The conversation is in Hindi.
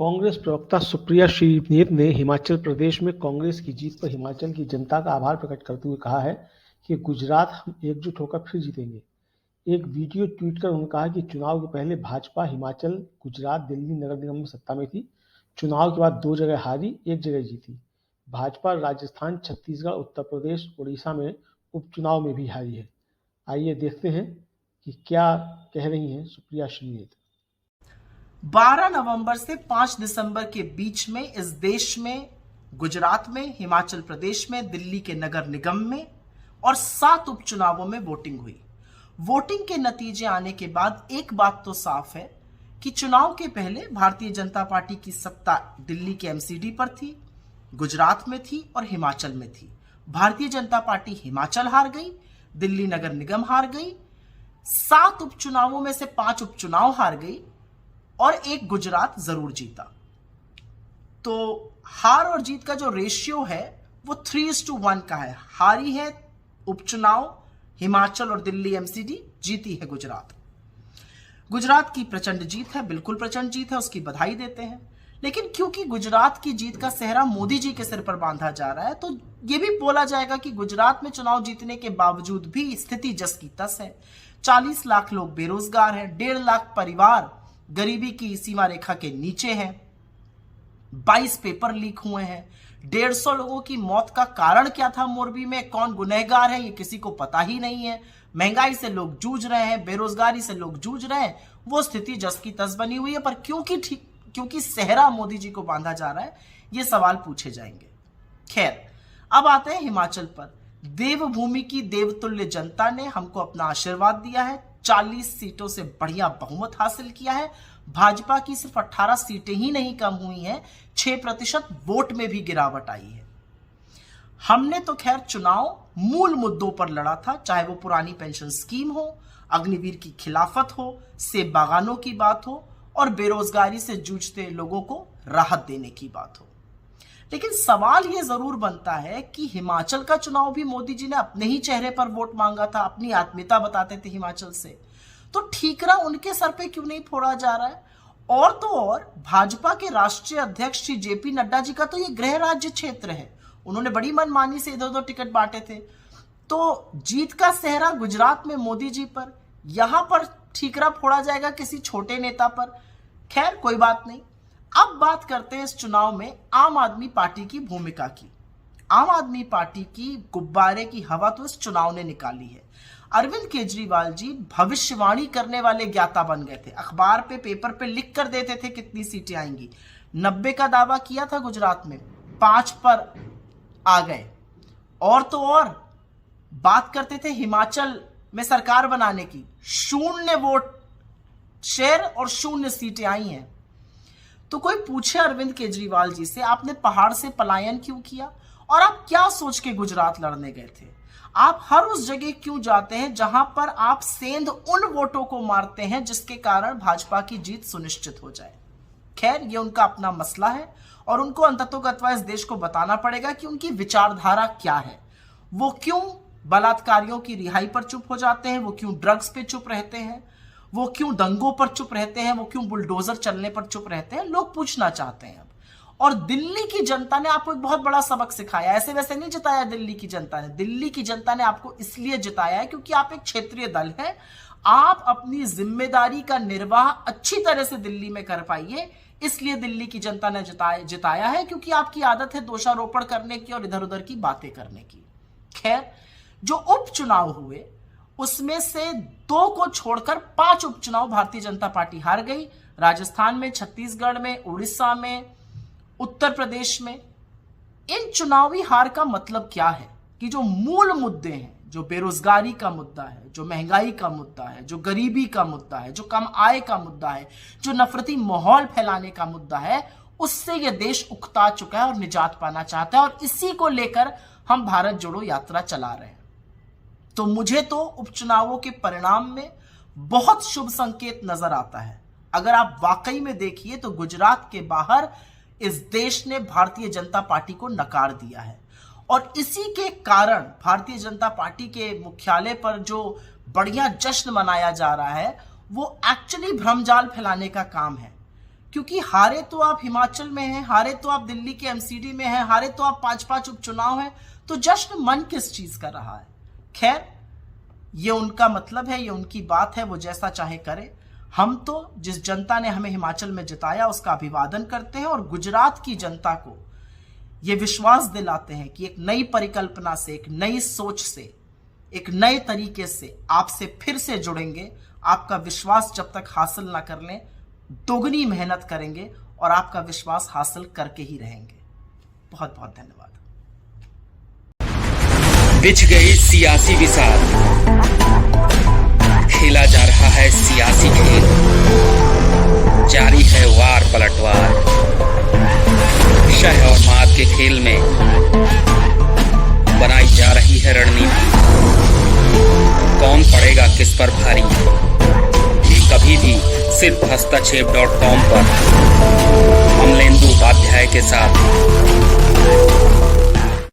कांग्रेस प्रवक्ता सुप्रिया श्रीनेत ने हिमाचल प्रदेश में कांग्रेस की जीत पर हिमाचल की जनता का आभार प्रकट करते हुए कहा है कि गुजरात हम एकजुट होकर फिर जीतेंगे। एक वीडियो ट्वीट कर उन्होंने कहा कि चुनाव के पहले भाजपा हिमाचल, गुजरात, दिल्ली नगर निगम में सत्ता में थी। चुनाव के बाद 2 जगह हारी, 1 जगह जीती। भाजपा राजस्थान, छत्तीसगढ़, उत्तर प्रदेश, उड़ीसा में उपचुनाव में भी हारी है। आइए देखते हैं कि क्या कह रही हैं सुप्रिया श्रीनेत। 12 नवंबर से 5 दिसंबर के बीच में इस देश में गुजरात में, हिमाचल प्रदेश में, दिल्ली के नगर निगम में और 7 उपचुनावों में वोटिंग हुई। वोटिंग के नतीजे आने के बाद एक बात तो साफ है कि चुनाव के पहले भारतीय जनता पार्टी की सत्ता दिल्ली के एमसीडी पर थी, गुजरात में थी और हिमाचल में थी। भारतीय जनता पार्टी हिमाचल हार गई, दिल्ली नगर निगम हार गई, 7 उपचुनावों में से 5 उपचुनाव हार गई और 1 गुजरात जरूर जीता। तो हार और जीत का जो रेशियो है वो 3:1 का है। हारी है उपचुनाव हिमाचल और दिल्ली एमसीडी, जीती है गुजरात। गुजरात की प्रचंड जीत है, बिल्कुल प्रचंड जीत है, उसकी बधाई देते हैं। लेकिन क्योंकि गुजरात की जीत का सेहरा मोदी जी के सिर पर बांधा जा रहा है, तो यह भी बोला जाएगा कि गुजरात में चुनाव जीतने के बावजूद भी स्थिति जस की तस है। 40 लाख लोग बेरोजगार हैं, 1.5 लाख परिवार गरीबी की सीमा रेखा के नीचे हैं, 22 पेपर लीक हुए हैं, 150 लोगों की मौत का कारण क्या था मोरबी में, कौन गुनहगार है ये किसी को पता ही नहीं है। महंगाई से लोग जूझ रहे हैं, बेरोजगारी से लोग जूझ रहे हैं, वो स्थिति जस की तस बनी हुई है। पर क्योंकि सेहरा मोदी जी को बांधा जा रहा है, ये सवाल पूछे जाएंगे। खैर, अब आते हैं हिमाचल पर। देवभूमि की देवतुल्य जनता ने हमको अपना आशीर्वाद दिया है, 40 सीटों से बढ़िया बहुमत हासिल किया है। भाजपा की सिर्फ 18 सीटें ही नहीं कम हुई हैं, 6% वोट में भी गिरावट आई है। हमने तो खैर चुनाव मूल मुद्दों पर लड़ा था, चाहे वो पुरानी पेंशन स्कीम हो, अग्निवीर की खिलाफत हो, सेब बागानों की बात हो और बेरोजगारी से जूझते लोगों को राहत देने की बात हो। लेकिन सवाल यह जरूर बनता है कि हिमाचल का चुनाव भी मोदी जी ने अपने ही चेहरे पर वोट मांगा था, अपनी आत्मीयता बताते थे हिमाचल से, तो ठीकरा उनके सर पे क्यों नहीं फोड़ा जा रहा है? और तो और भाजपा के राष्ट्रीय अध्यक्ष श्री जेपी नड्डा जी का तो ये गृह राज्य क्षेत्र है, उन्होंने बड़ी मनमानी से इधर उधर टिकट बांटे थे। तो जीत का सेहरा गुजरात में मोदी जी पर, यहां पर ठीकरा फोड़ा जाएगा किसी छोटे नेता पर। खैर, कोई बात नहीं। अब बात करते हैं इस चुनाव में आम आदमी पार्टी की भूमिका की। आम आदमी पार्टी की गुब्बारे की हवा तो इस चुनाव ने निकाली है। अरविंद केजरीवाल जी भविष्यवाणी करने वाले ज्ञाता बन गए थे, अखबार पे, पेपर पे लिख कर देते थे कितनी सीटें आएंगी। 90 का दावा किया था गुजरात में, 5 पर आ गए। और तो और बात करते थे हिमाचल में सरकार बनाने की, 0 वोट शेयर और 0 सीटें आई हैं। तो कोई पूछे अरविंद केजरीवाल जी से, आपने पहाड़ से पलायन क्यों किया और आप क्या सोच के गुजरात लड़ने गए थे? आप हर उस जगह क्यों जाते हैं जहां पर आप सेंध उन वोटों को मारते हैं जिसके कारण भाजपा की जीत सुनिश्चित हो जाए? खैर, ये उनका अपना मसला है और उनको अंततोगत्वा इस देश को बताना पड़ेगा कि उनकी विचारधारा क्या है। वो क्यों बलात्कारियों की रिहाई पर चुप हो जाते हैं, वो क्यों ड्रग्स पे चुप रहते हैं, वो क्यों दंगों पर चुप रहते हैं, वो क्यों बुलडोजर चलने पर चुप रहते हैं, लोग पूछना चाहते हैं अब। और दिल्ली की जनता ने आपको एक बहुत बड़ा सबक सिखाया। ऐसे वैसे नहीं जिताया दिल्ली की जनता ने। दिल्ली की जनता ने आपको इसलिए जिताया है क्योंकि आप एक क्षेत्रीय दल है, आप अपनी जिम्मेदारी का निर्वाह अच्छी तरह से दिल्ली में कर पाइए, इसलिए दिल्ली की जनता ने जिताया है, क्योंकि आपकी आदत है दोषारोपण करने की और इधर उधर की बातें करने की। खैर, जो उपचुनाव हुए उसमें से 2 को छोड़कर 5 उपचुनाव भारतीय जनता पार्टी हार गई। राजस्थान में, छत्तीसगढ़ में, उड़ीसा में, उत्तर प्रदेश में। इन चुनावी हार का मतलब क्या है कि जो मूल मुद्दे हैं, जो बेरोजगारी का मुद्दा है, जो महंगाई का मुद्दा है, जो गरीबी का मुद्दा है, जो कम आय का मुद्दा है, जो नफरती माहौल फैलाने का मुद्दा है, उससे यह देश उकता चुका है और निजात पाना चाहता है। और इसी को लेकर हम भारत जोड़ो यात्रा चला रहे हैं। तो मुझे तो उपचुनावों के परिणाम में बहुत शुभ संकेत नजर आता है। अगर आप वाकई में देखिए तो गुजरात के बाहर इस देश ने भारतीय जनता पार्टी को नकार दिया है और इसी के कारण भारतीय जनता पार्टी के मुख्यालय पर जो बढ़िया जश्न मनाया जा रहा है वो एक्चुअली भ्रमजाल फैलाने का काम है। क्योंकि हारे तो आप हिमाचल में हैं, हारे तो आप दिल्ली के एमसीडी में हैं, हारे तो आप 5-5 उपचुनाव हैं, तो जश्न मन किस चीज कर रहा है? खैर, ये उनका मतलब है, ये उनकी बात है, वो जैसा चाहे करे। हम तो जिस जनता ने हमें हिमाचल में जिताया उसका अभिवादन करते हैं और गुजरात की जनता को ये विश्वास दिलाते हैं कि एक नई परिकल्पना से, एक नई सोच से, एक नए तरीके से आपसे फिर से जुड़ेंगे। आपका विश्वास जब तक हासिल ना कर लें, दोगुनी मेहनत करेंगे और आपका विश्वास हासिल करके ही रहेंगे। बहुत बहुत धन्यवाद। बिछ गई सियासी विसार, खेला जा रहा है सियासी खेल, जारी है वार पलटवार। शह और मात के खेल में बनाई जा रही है रणनीति। कौन पड़ेगा किस पर भारी, ये कभी भी सिर्फ हस्तक्षेप.com पर अमलेंदु उपाध्याय के साथ